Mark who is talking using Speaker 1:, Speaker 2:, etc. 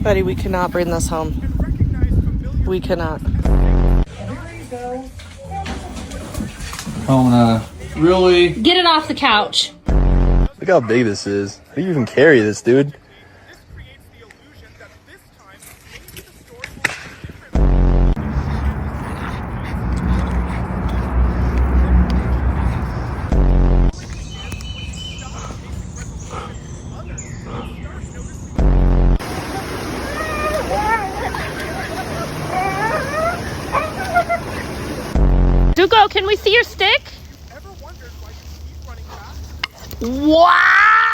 Speaker 1: Buddy, we cannot bring this home. We cannot.
Speaker 2: Really?
Speaker 3: Get it off the couch.
Speaker 4: Look how big this is. How do you even carry this, dude?
Speaker 3: Duco, can we see your stick? Wow!